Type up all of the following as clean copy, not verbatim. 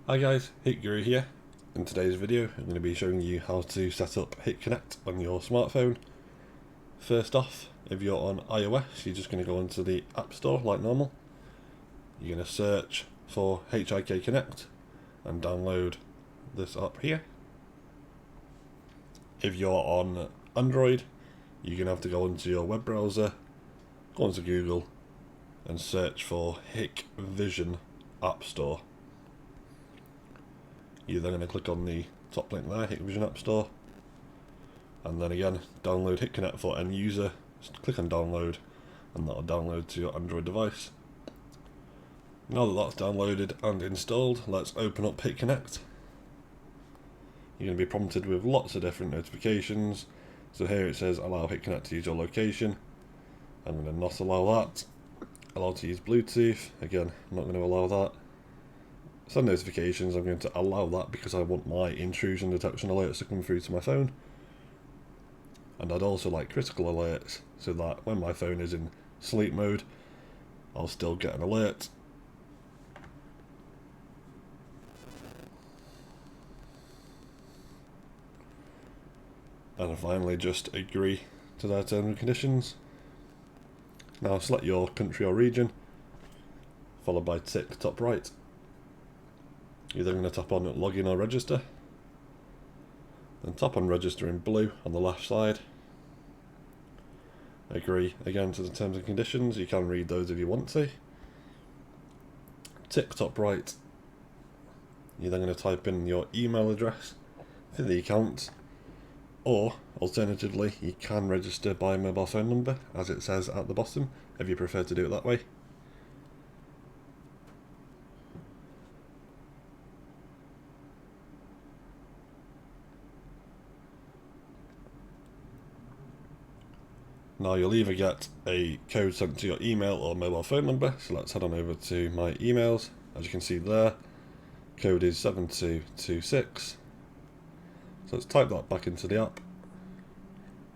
Hi guys, HikGuru here. In today's video I'm going to be showing you how to set up Hik-Connect on your smartphone. First off, if you're on iOS, you're just going to go into the App Store like normal. You're going to search for HikConnect and download this app here. If you're on Android, you're going to have to go into your web browser, go into Google and search for HikVision App Store. You're then going to click on the top link there, HikVision App Store, and then again download Hik-Connect for end user. Just click on download and that'll download to your Android device. Now that that's downloaded and installed, let's open up Hik-Connect. You're going to be prompted with lots of different notifications. So here it says allow Hik-Connect to use your location. I'm going to not allow that. Allow to use Bluetooth. Again, I'm not going to allow that. Send notifications, I'm going to allow that because I want my intrusion detection alerts to come through to my phone. And I'd also like critical alerts so that when my phone is in sleep mode, I'll still get an alert. And finally just agree to their terms and conditions. Now select your country or region, followed by tick top right. You're then going to tap on login or register, then tap on register in blue on the left side. Agree again to the terms and conditions, you can read those if you want to. Tick top right, you're then going to type in your email address for the account, or alternatively you can register by mobile phone number as it says at the bottom if you prefer to do it that way. Now you'll either get a code sent to your email or mobile phone number, so let's head on over to my emails. As you can see there, code is 7226. So let's type that back into the app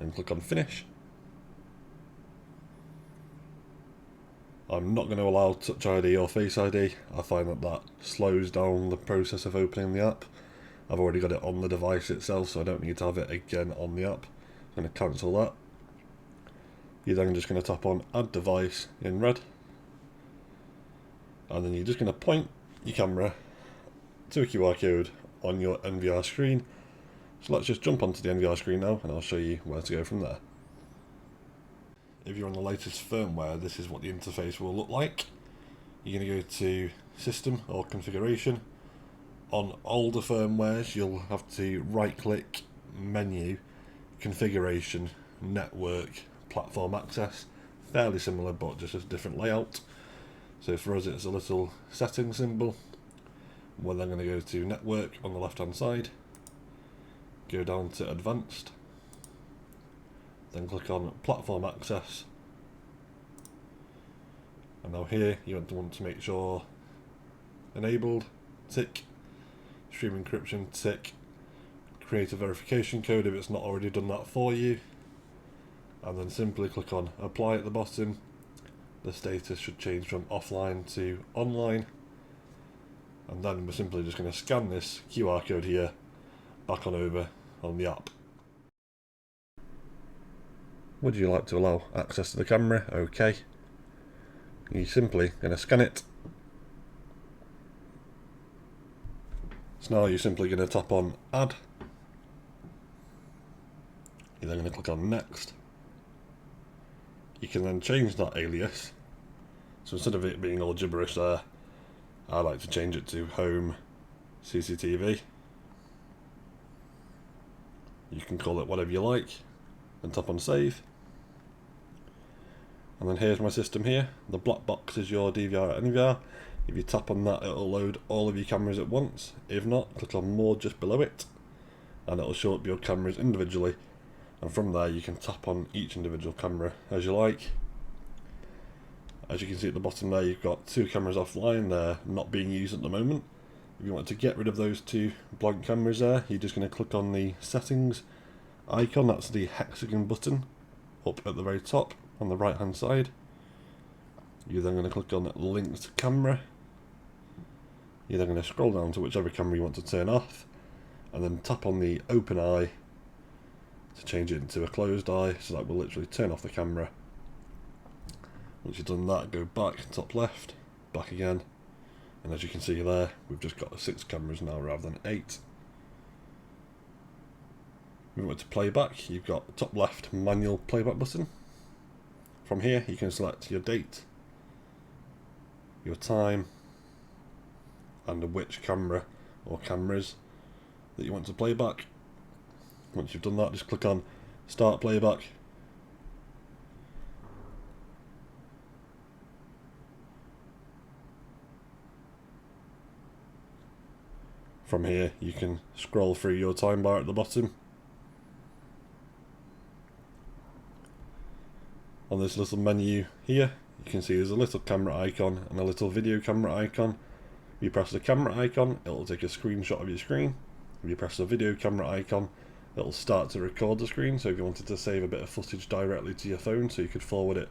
and click on finish. I'm not going to allow Touch ID or Face ID. I find that slows down the process of opening the app. I've already got it on the device itself, so I don't need to have it again on the app. I'm going to cancel that. You're then just going to tap on add device in red, and then you're just going to point your camera to a QR code on your NVR screen. So let's just jump onto the NVR screen now and I'll show you where to go from there. If you're on the latest firmware, this is what the interface will look like. You're going to go to system or configuration. On older firmwares you'll have to right click, menu, configuration, network, platform access. Fairly similar but just a different layout. So for us it's a little setting symbol. We're then going to go to network on the left hand side, go down to advanced, then click on platform access, and now here you want to make sure enabled, tick, stream encryption, tick, create a verification code if it's not already done that for you, and then simply click on apply at the bottom. The status should change from offline to online, and then we're simply just going to scan this QR code here back on over on the app. Would you like to allow access to the camera? Okay. You're simply going to scan it. So now you're simply going to tap on add. You're then going to click on next. You can then change that alias. So instead of it being all gibberish there, I like to change it to home CCTV. You can call it whatever you like, and tap on save. And then here's my system here. The black box is your DVR at NVR. If you tap on that, it'll load all of your cameras at once. If not, click on more just below it, and it'll show up your cameras individually. And from there you can tap on each individual camera as you like. As you can see at the bottom there, you've got two cameras offline, they're not being used at the moment. If you want to get rid of those two blank cameras there, you're just going to click on the settings icon, that's the hexagon button up at the very top on the right hand side. You're then going to click on linked camera. You're then going to scroll down to whichever camera you want to turn off, and then tap on the open eye to change it into a closed eye, so that will literally turn off the camera. Once you've done that, go back, top left, back again, and as you can see there, we've just got 6 cameras now rather than 8. Moving on to playback, you've got the top left manual playback button. From here you can select your date, your time, and which camera or cameras that you want to play back. Once you've done that, just click on Start Playback. From here you can scroll through your time bar at the bottom. On this little menu here, you can see there's a little camera icon and a little video camera icon. If you press the camera icon, it'll take a screenshot of your screen. If you press the video camera icon, it'll start to record the screen. So if you wanted to save a bit of footage directly to your phone, so you could forward it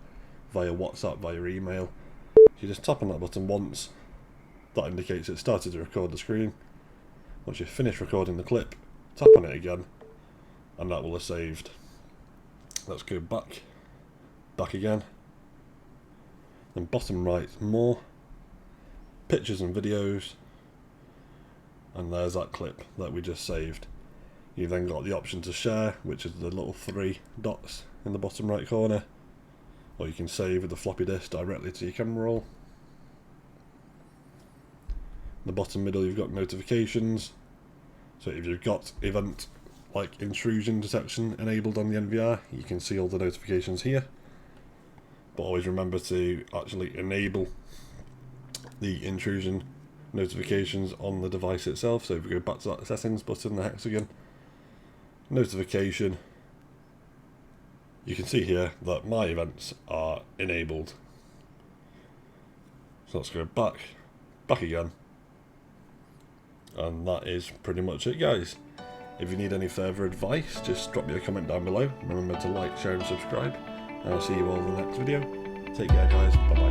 via WhatsApp, via email, you just tap on that button once. That indicates it started to record the screen. Once you've finished recording the clip, tap on it again, and that will have saved. Let's go back again. Then bottom right, more, pictures and videos, and there's that clip that we just saved. You've then got the option to share, which is the little 3 dots in the bottom right corner, or you can save with the floppy disk directly to your camera roll. In the bottom middle you've got notifications, so if you've got event like intrusion detection enabled on the NVR, you can see all the notifications here. But always remember to actually enable the intrusion notifications on the device itself. So if we go back to that settings button, the hexagon, notification, you can see here that my events are enabled. So let's go back again, and that is pretty much it, guys. If you need any further advice, just drop me a comment down below. Remember to like, share and subscribe, and I'll see you all in the next video. Take care, guys. Bye bye.